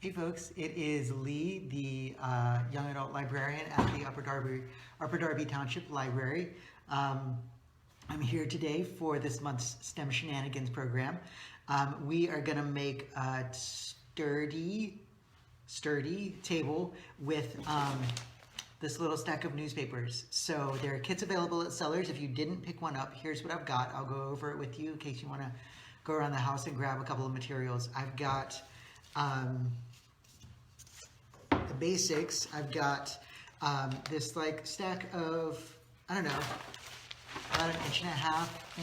Hey folks, it is Lee, the young adult librarian at the Upper Darby Township Library. I'm here today for this month's STEM Shenanigans program. We are going to make a sturdy table with this little stack of newspapers. So there are kits available at Sellers. If you didn't pick one up, here's what I've got. I'll go over it with you in case you want to go around the house and grab a couple of materials. I've got the basics. I've got this like stack of, I don't know, about an inch and a half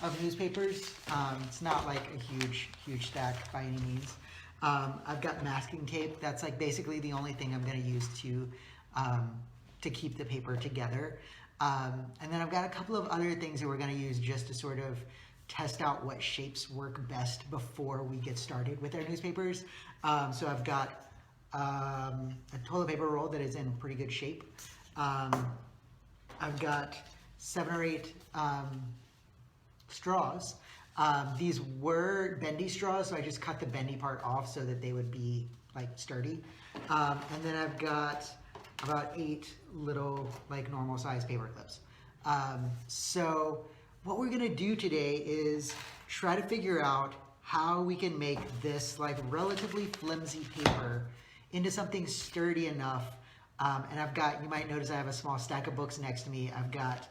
of newspapers. It's not like a huge stack by any means. I've got masking tape. That's like basically the only thing I'm going to use to keep the paper together. And then I've got a couple of other things that we're going to use just to sort of test out what shapes work best before we get started with our newspapers. So I've got a toilet paper roll that is in pretty good shape. I've got 7 or 8 straws. These were bendy straws, so I just cut the bendy part off so that they would be like sturdy. And then I've got about 8 little like normal size paper clips. So what we're gonna do today is try to figure out how we can make this like relatively flimsy paper into something sturdy enough. And I've got, you might notice I have a small stack of books next to me. I've got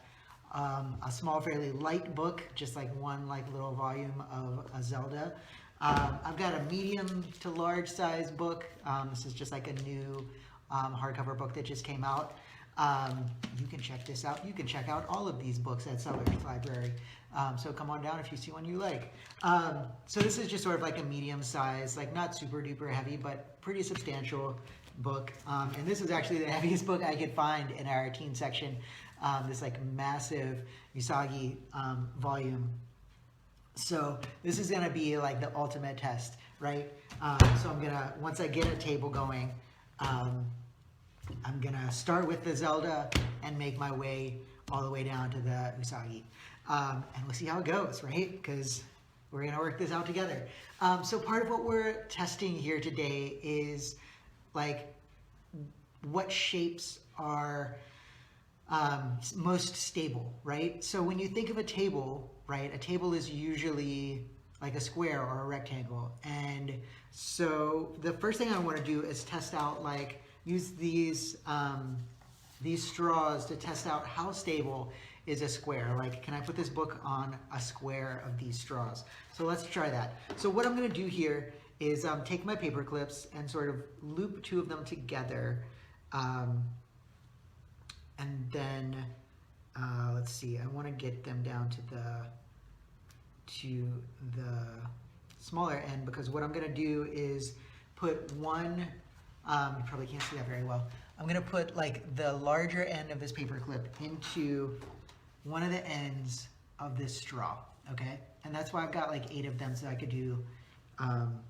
a small, fairly light book, just like one like little volume of a Zelda. I've got a medium to large size book. This is just like a new hardcover book that just came out. You can check this out. You can check out all of these books at Sellers Library. So come on down if you see one you like. So this is just sort of like a medium size, like not super duper heavy, but pretty substantial book. And this is actually the heaviest book I could find in our teen section. This like massive Usagi volume. So this is gonna be like the ultimate test, right? So I'm gonna, once I get a table going, I'm gonna start with the Zelda and make my way all the way down to the Usagi. And we'll see how it goes, right? Because we're gonna work this out together. So part of what we're testing here today is like what shapes are most stable, right? So when you think of a table, right, a table is usually like a square or a rectangle. And so the first thing I want to do is test out, like, use these straws to test out how stable is a square. Like, can I put this book on a square of these straws? So let's try that. So what I'm going to do here is take my paper clips and sort of loop 2 of them together. And then, let's see, I want to get them down to the smaller end, because what I'm going to do is put one, you probably can't see that very well. I'm going to put like the larger end of this paper clip into one of the ends of this straw, okay? And that's why I've got like 8 of them, so I could do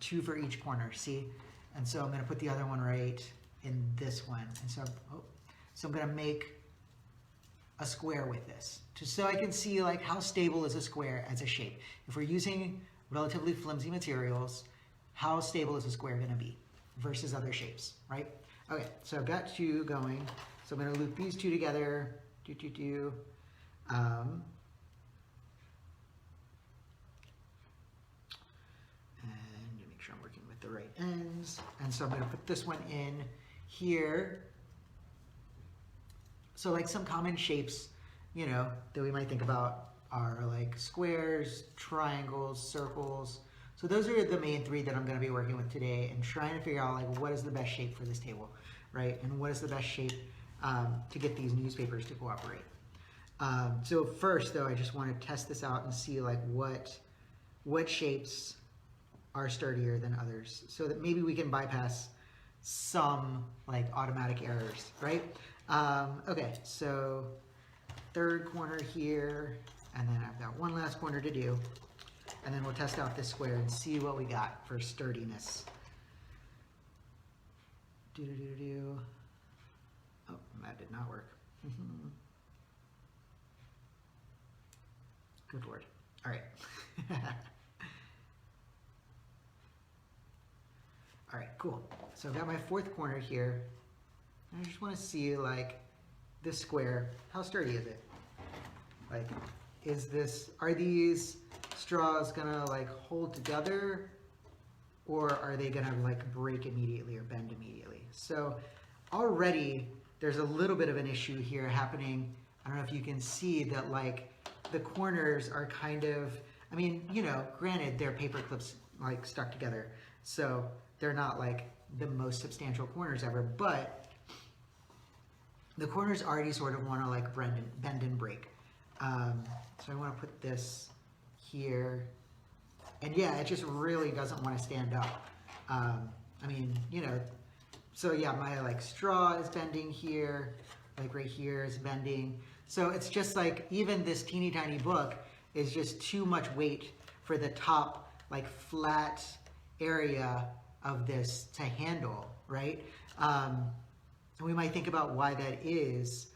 2 for each corner, see? And so I'm going to put the other one right in this one. And so, so I'm going to make a square with this, just so I can see like how stable is a square as a shape. If we're using relatively flimsy materials, how stable is a square going to be versus other shapes, right? Okay, so I've got 2 going. So I'm going to loop these 2 together. And make sure I'm working with the right ends. And so I'm going to put this one in here. So like some common shapes, you know, that we might think about are like squares, triangles, circles. So those are the main 3 that I'm going to be working with today and trying to figure out like what is the best shape for this table, right? And what is the best shape to get these newspapers to cooperate. So first though, I just want to test this out and see like what shapes are sturdier than others, so that maybe we can bypass some like automatic errors, right? Okay, so 3rd corner here, and then I've got one last corner to do, and then we'll test out this square and see what we got for sturdiness. Oh, that did not work. Good Lord. All right. All right, cool. So I've got my fourth corner here. I just want to see like this square, how sturdy is it? Like, are these straws gonna like hold together, or are they gonna like break immediately or bend immediately? So already there's a little bit of an issue here happening. I don't know if you can see that like the corners are kind of, I mean, you know, granted they're paper clips like stuck together, so they're not like the most substantial corners ever, but the corners already sort of want to like bend and break. So I want to put this here, and yeah, it just really doesn't want to stand up. I mean, you know, so yeah, my like straw is bending here, like right here is bending. So it's just like, even this teeny tiny book is just too much weight for the top like flat area of this to handle, right? We might think about why that is,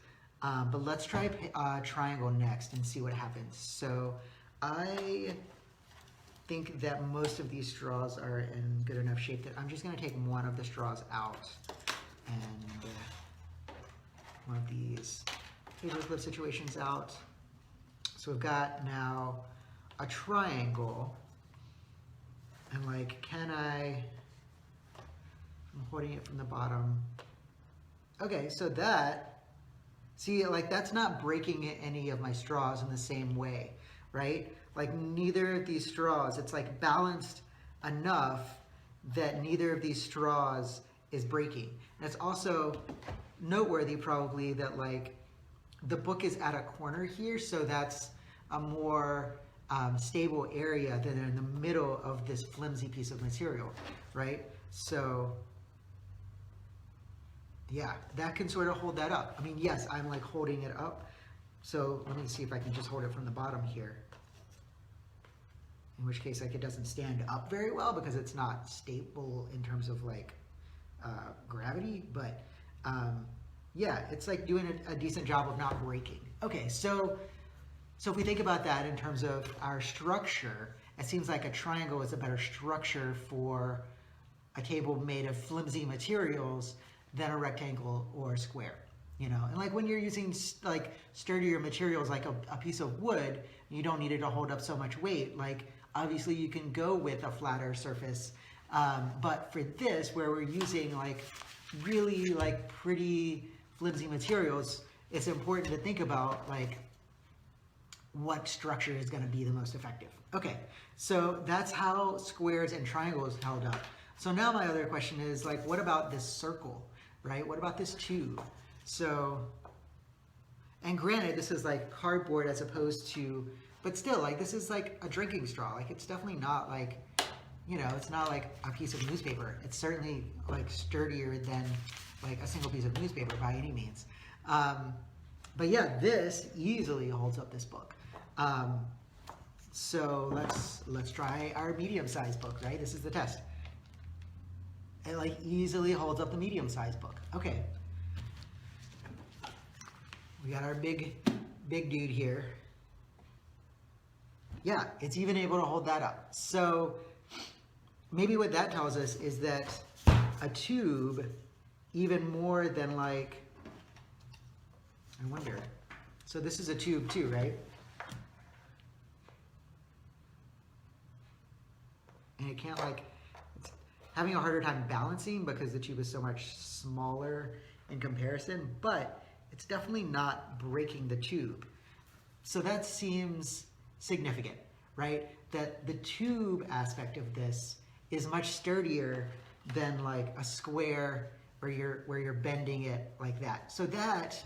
but let's try triangle next and see what happens. So I think that most of these straws are in good enough shape that I'm just going to take one of the straws out, and one of these paperclip situations out. So we've got now a triangle, and like, I'm holding it from the bottom. Okay, so see, like that's not breaking any of my straws in the same way, right? Like neither of these straws, it's like balanced enough that neither of these straws is breaking. And it's also noteworthy probably that like the book is at a corner here, so that's a more stable area than in the middle of this flimsy piece of material, right? So yeah, that can sort of hold that up. I mean, yes, I'm like holding it up. So let me see if I can just hold it from the bottom here. In which case, like, it doesn't stand up very well because it's not stable in terms of like gravity. But yeah, it's like doing a decent job of not breaking. Okay, so if we think about that in terms of our structure, it seems like a triangle is a better structure for a table made of flimsy materials than a rectangle or a square, you know? And like when you're using like sturdier materials, like a piece of wood, you don't need it to hold up so much weight. Like obviously you can go with a flatter surface, but for this, where we're using like really like pretty flimsy materials, it's important to think about like what structure is gonna be the most effective. Okay, so that's how squares and triangles held up. So now my other question is like, what about this circle? Right? What about this tube? So, and granted, this is like cardboard as opposed to, but still, like this is like a drinking straw. Like it's definitely not like, you know, it's not like a piece of newspaper. It's certainly like sturdier than like a single piece of newspaper by any means. But yeah, this easily holds up this book. So let's try our medium-sized book, right? This is the test. It like easily holds up the medium-sized book. Okay. We got our big dude here. Yeah, it's even able to hold that up. So maybe what that tells us is that a tube, even more than like, I wonder. So this is a tube too, right? And it can't like, having a harder time balancing because the tube is so much smaller in comparison, but it's definitely not breaking the tube. So that seems significant, right? That the tube aspect of this is much sturdier than like a square where you're bending it like that. So that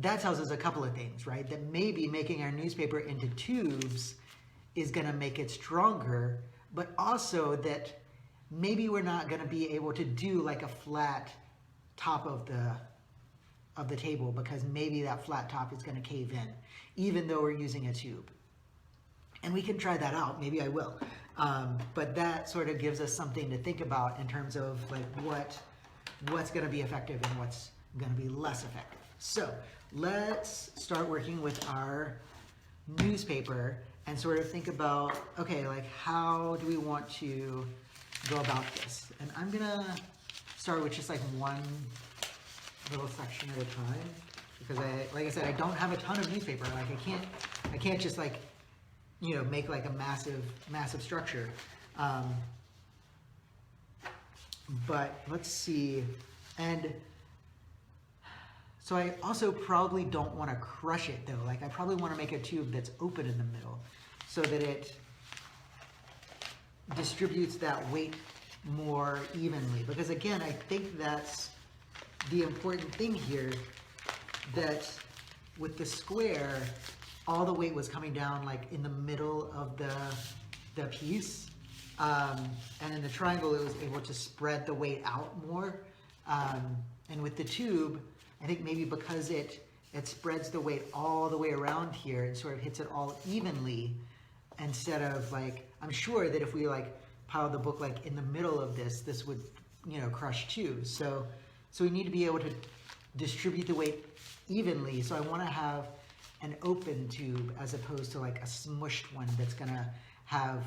tells us a couple of things, right? That maybe making our newspaper into tubes is gonna make it stronger, but also that maybe we're not going to be able to do like a flat top of the table because maybe that flat top is going to cave in, even though we're using a tube. And we can try that out. Maybe I will. But that sort of gives us something to think about in terms of like what's going to be effective and what's going to be less effective. So let's start working with our newspaper and sort of think about, okay, like how do we want to go about this. And I'm gonna start with just like one little section at a time, because like I said, I don't have a ton of newspaper. Like I can't just like, you know, make like a massive structure. But let's see. And so I also probably don't want to crush it though. Like I probably want to make a tube that's open in the middle so that it distributes that weight more evenly. Because again, I think that's the important thing here, that with the square, all the weight was coming down like in the middle of the piece. And in the triangle, it was able to spread the weight out more. And with the tube, I think maybe because it spreads the weight all the way around here and sort of hits it all evenly, instead of like, I'm sure that if we like piled the book like in the middle of this would, you know, crush too. So we need to be able to distribute the weight evenly. So I want to have an open tube as opposed to like a smushed one that's gonna have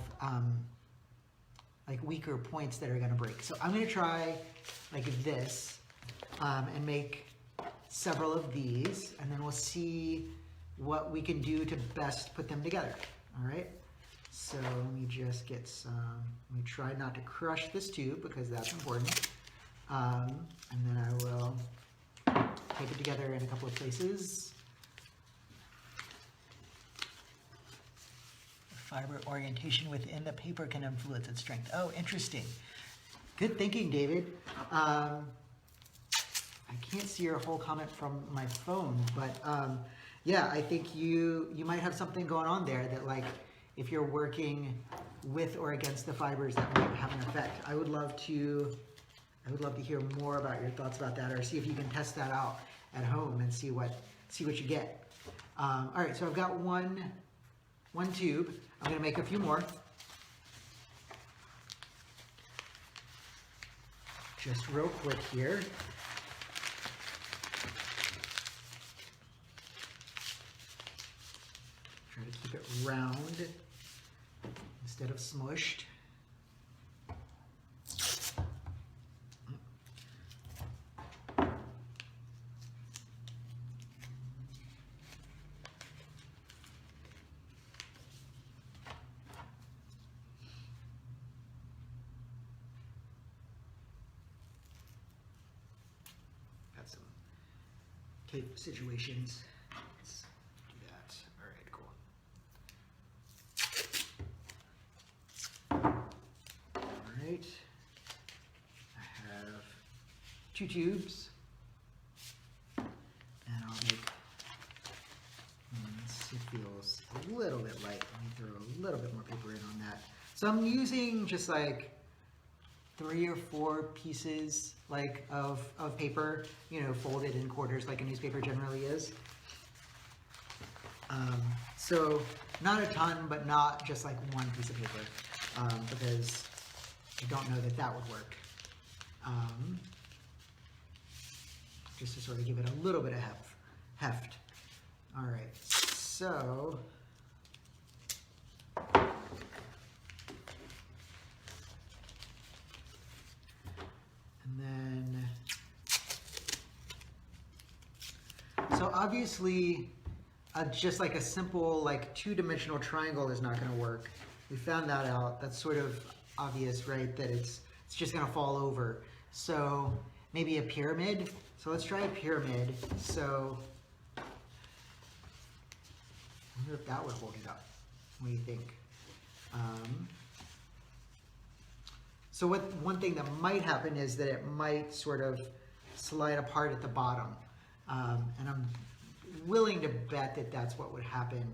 like weaker points that are gonna break. So I'm gonna try like this and make several of these, and then we'll see what we can do to best put them together. All right, so let me just get some, let me try not to crush this tube because that's important. And then I will tape it together in a couple of places. Fiber orientation within the paper can influence its strength. Oh, interesting. Good thinking, David. I can't see your whole comment from my phone, but yeah, I think you might have something going on there that, like, if you're working with or against the fibers, that might have an effect. I would love to hear more about your thoughts about that, or see if you can test that out at home and see what you get. All right, so I've got one tube. I'm going to make a few more. Just real quick here. Try to keep it round instead of smushed. Situations. Let's do that. All right, cool. All right. I have 2 tubes, and I'll make this. It feels a little bit light. Let me throw a little bit more paper in on that. So I'm using just like 3 or 4 pieces like of paper, you know, folded in quarters like a newspaper generally is. So not a ton, but not just like one piece of paper, because I don't know that would work. Just to sort of give it a little bit of heft. All right, so so obviously, just like a simple like 2-dimensional triangle is not going to work. We found that out. That's sort of obvious, right? That it's just going to fall over. So maybe a pyramid. So let's try a pyramid. So I wonder if that would hold it up. What do you think? So one thing that might happen is that it might sort of slide apart at the bottom. And I'm willing to bet that that's what would happen.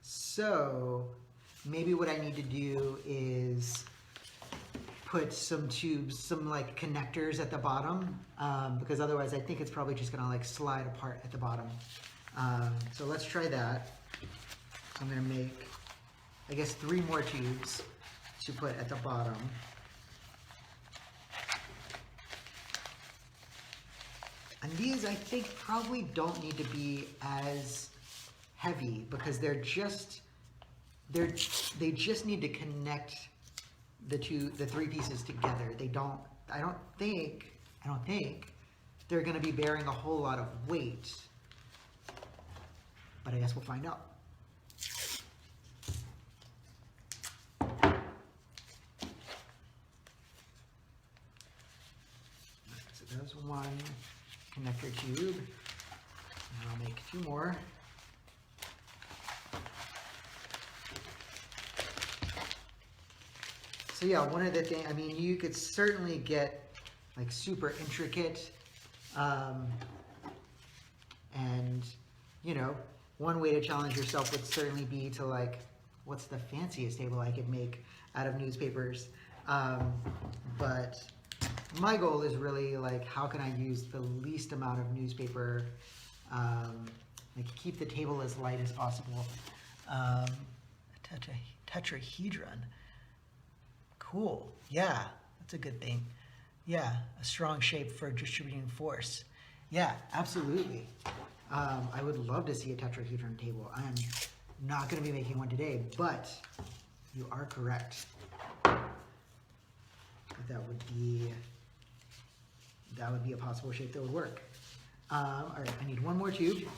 So maybe what I need to do is put some tubes, some like connectors at the bottom, because otherwise I think it's probably just gonna like slide apart at the bottom. So let's try that. So I'm gonna make, I guess, 3 more tubes to put at the bottom. And these, I think, probably don't need to be as heavy because they just need to connect the three pieces together. I don't think they're going to be bearing a whole lot of weight, but I guess we'll find out. So there's one connector tube, and I'll make 2 more. So yeah, one of the things, I mean, you could certainly get like super intricate, and you know, one way to challenge yourself would certainly be to like, what's the fanciest table I could make out of newspapers? But my goal is really like, how can I use the least amount of newspaper, like keep the table as light as possible. Tetrahedron. Cool. Yeah, that's a good thing. Yeah, a strong shape for distributing force. Yeah, absolutely. I would love to see a tetrahedron table. I am not going to be making one today, but you are correct. That would be a possible shape that would work. All right, I need one more tube,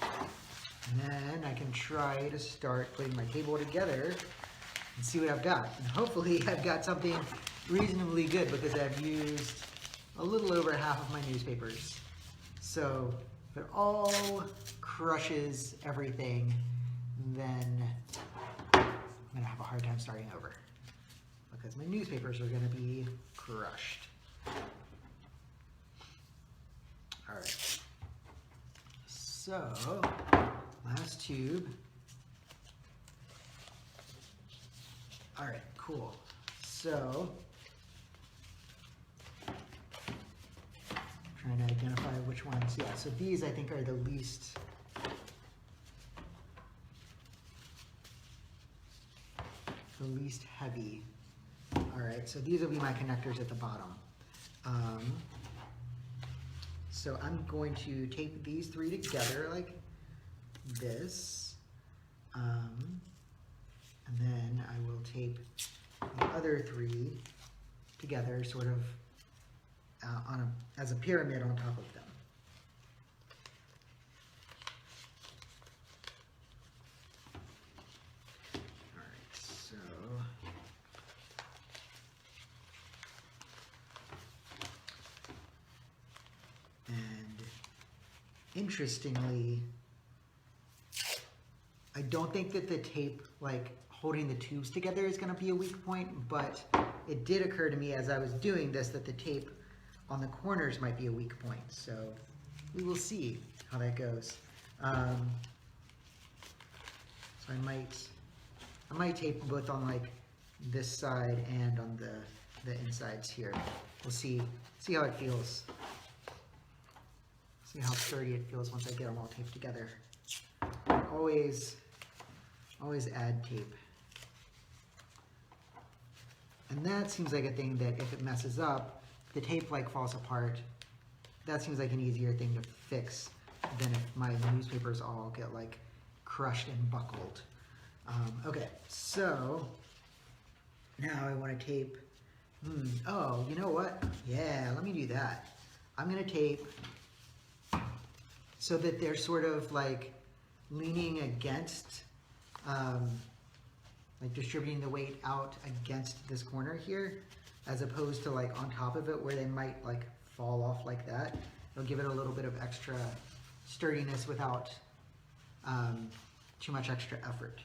and then I can try to start putting my table together and see what I've got. And hopefully I've got something reasonably good, because I've used a little over half of my newspapers. So if it all crushes everything, then I'm gonna have a hard time starting over, because my newspapers are gonna be crushed. All right, so last tube. All right, cool. So, trying to identify which ones. Yeah, so these I think are the least heavy. All right, so these will be my connectors at the bottom. So I'm going to tape these 3 together like this. And then I will tape the other 3 together, sort of as a pyramid on top of them. All right, so and interestingly, I don't think that the tape, like holding the tubes together, is going to be a weak point, but it did occur to me as I was doing this that the tape on the corners might be a weak point. So we will see how that goes. So I might tape both on like this side and on the insides here. We'll see how it feels. See how sturdy it feels once I get them all taped together. Always add tape. And that seems like a thing that if it messes up, the tape like falls apart. That seems like an easier thing to fix than if my newspapers all get like crushed and buckled. Okay, so now I want to tape. Oh, you know what? Yeah, let me do that. I'm gonna tape so that they're sort of like leaning against, like distributing the weight out against this corner here, as opposed to like on top of it where they might like fall off like that. It'll give it a little bit of extra sturdiness without too much extra effort.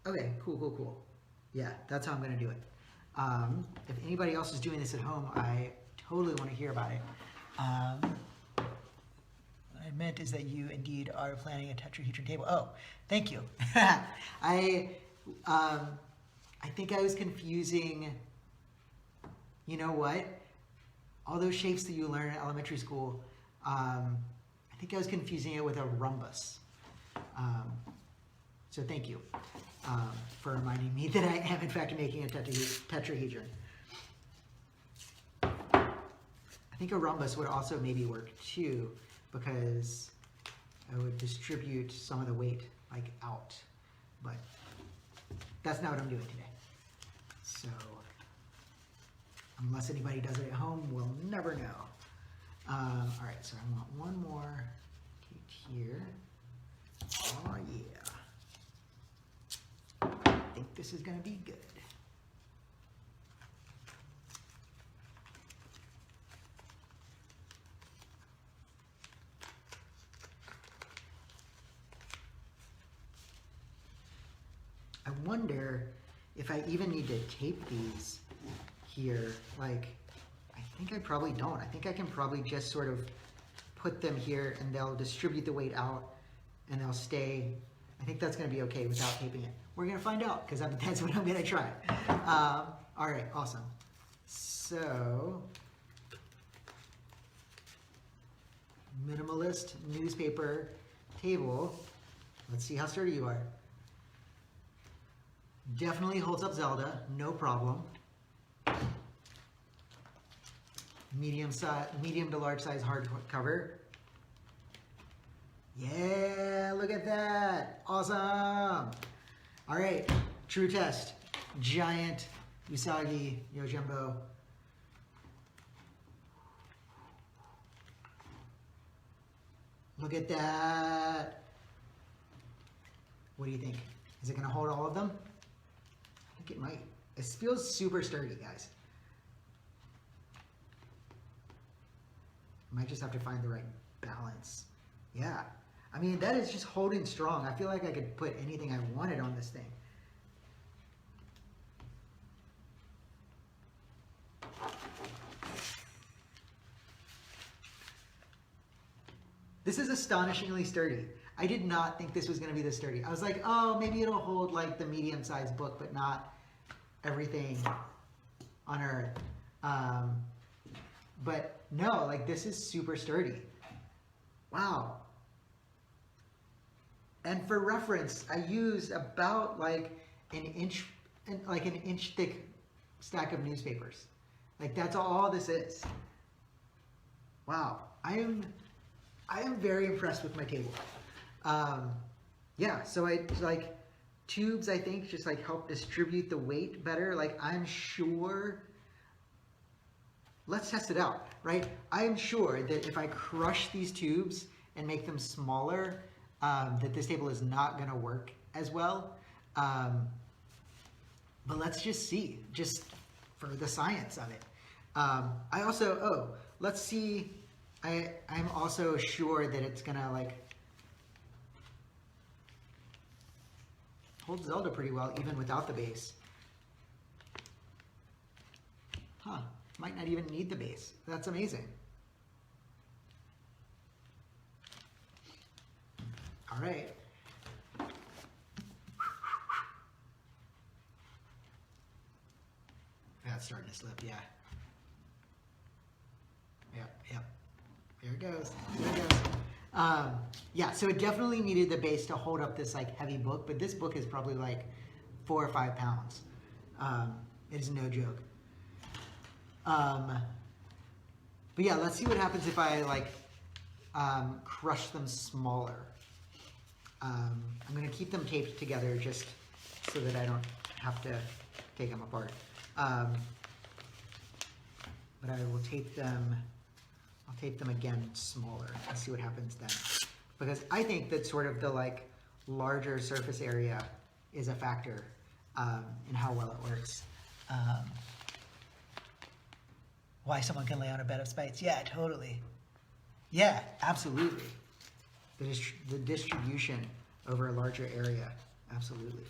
Okay, cool. Yeah, that's how I'm gonna do it. If anybody else is doing this at home, I totally want to hear about it. What I meant is that you indeed are planning a tetrahedron table. Oh, thank you. I think I was confusing, you know what? All those shapes that you learn in elementary school, I think I was confusing it with a rhombus. So thank you for reminding me that I am in fact making a tetrahedron. I think a rhombus would also maybe work too, because I would distribute some of the weight like out, but that's not what I'm doing today. So Unless anybody does it at home, we'll never know. All right, so I want one more here. Oh yeah. I think this is gonna be good. I wonder if I even need to tape these here. Like, I think I probably don't. I think I can probably just sort of put them here and they'll distribute the weight out and they'll stay. I think that's gonna be okay without taping it. We're gonna find out because that's what I'm gonna try. All right, awesome. So, minimalist newspaper table. Let's see how sturdy you are. Definitely holds up Zelda, no problem. Medium to large size hardcover. Yeah, look at that. Awesome. All right, true test. Giant Usagi Yojimbo. Look at that. What do you think? Is it gonna hold all of them? I think it might. It feels super sturdy, guys. Might just have to find the right balance. Yeah. I mean, that is just holding strong. I feel like I could put anything I wanted on this thing. This is astonishingly sturdy. I did not think this was going to be this sturdy. I was like, oh, maybe it'll hold like the medium-sized book, but not everything on Earth. But no, like this is super sturdy. Wow. And for reference, I used about like an inch thick stack of newspapers. Like that's all this is. Wow. I am very impressed with my table. Yeah, so I like tubes, I think, just like help distribute the weight better. Like I'm sure, let's test it out, right? I'm sure that if I crush these tubes and make them smaller, that this table is not gonna work as well. But let's just see, just for the science of it. I also, let's see, I'm also sure that it's gonna like hold Zelda pretty well even without the base. Huh, might not even need the base. That's amazing. All right. That's starting to slip, yeah. Yep. There it goes. There it goes. Yeah, so it definitely needed the base to hold up this like heavy book, but this book is probably like 4 or 5 pounds. It is no joke. But yeah, let's see what happens if I like crush them smaller. I'm gonna keep them taped together just so that I don't have to take them apart. But I will tape them. I'll tape them again smaller and see what happens then. Because I think that sort of the like larger surface area is a factor in how well it works. Why someone can lay on a bed of spites? Yeah, totally. Yeah, absolutely. The distribution over a larger area, absolutely.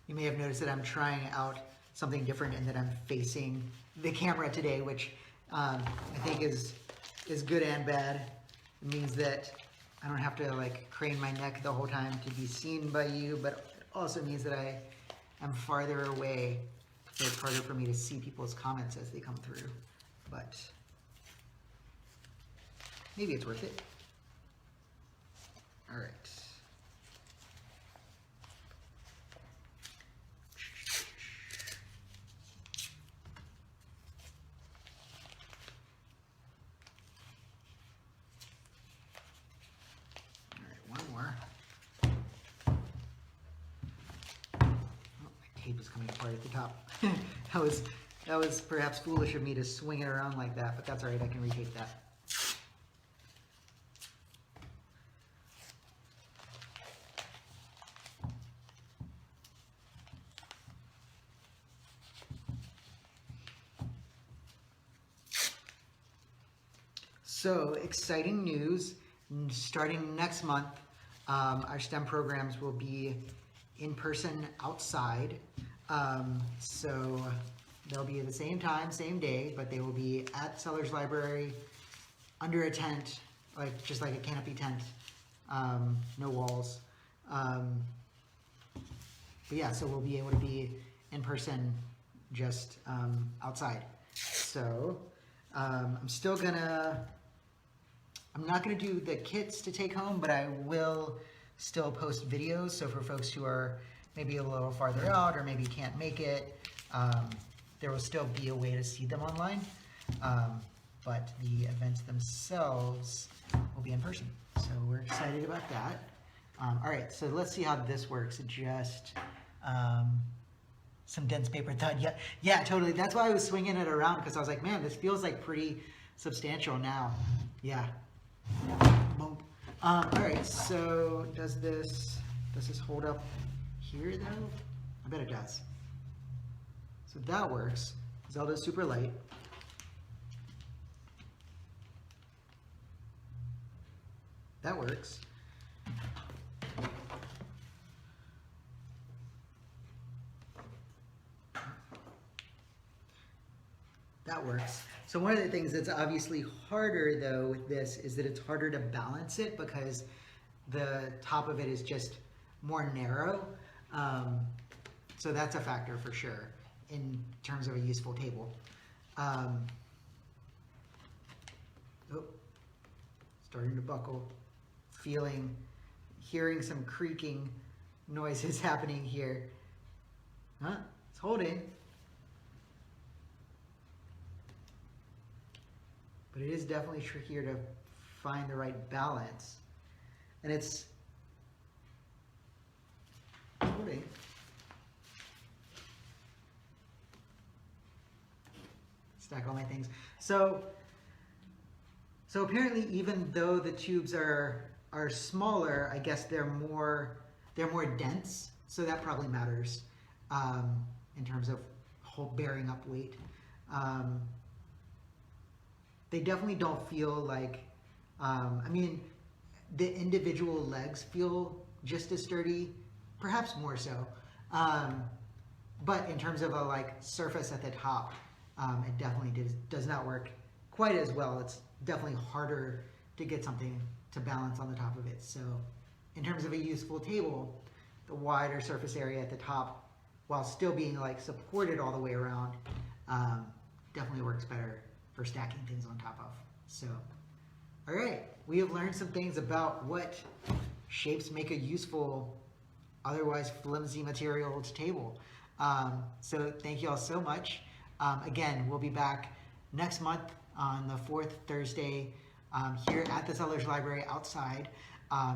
You may have noticed that I'm trying out something different and that I'm facing the camera today, which I think is good and bad. It means that I don't have to like crane my neck the whole time to be seen by you, but it also means that I am farther away, so it's harder for me to see people's comments as they come through. But maybe it's worth it. All right. tape is coming apart at the top. that was perhaps foolish of me to swing it around like that, but that's all right, I can retape that. So, exciting news. Starting next month, our STEM programs will be in person outside. So they'll be at the same time, same day, but they will be at Sellers Library under a tent, just like a canopy tent, no walls. But yeah, so we'll be able to be in person just outside. So I'm not gonna do the kits to take home, but I will still post videos. So for folks who are maybe a little farther out or maybe can't make it, there will still be a way to see them online. But the events themselves will be in person. So we're excited about that. All right, so let's see how this works. Just some dense paper thud. Yeah, totally. That's why I was swinging it around, because I was like, man, this feels like pretty substantial now. Yeah. Boom. All right, so does this hold up here though? I bet it does. So that works. Zelda's super light. That works. That works. So one of the things that's obviously harder though with this is that it's harder to balance it because the top of it is just more narrow. So that's a factor for sure in terms of a useful table. Starting to buckle, hearing some creaking noises happening here. It's holding. But it is definitely trickier to find the right balance. And it's holding. Stack all my things. So apparently, even though the tubes are smaller, I guess they're more dense. So that probably matters in terms of bearing up weight. They definitely don't feel like, I mean, the individual legs feel just as sturdy, perhaps more so. But in terms of a surface at the top, it definitely does not work quite as well. It's definitely harder to get something to balance on the top of it. So in terms of a useful table, the wider surface area at the top, while still being supported all the way around, definitely works better for stacking things on top of. So, all right, we have learned some things about what shapes make a useful, otherwise flimsy material table. So thank you all so much. Again, we'll be back next month on the fourth Thursday here at the Sellers Library outside.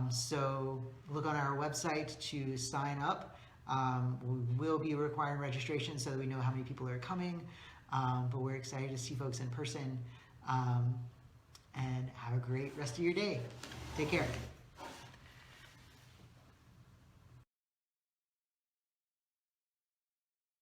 So look on our website to sign up. We will be requiring registration so that we know how many people are coming. But we're excited to see folks in person, and have a great rest of your day. Take care.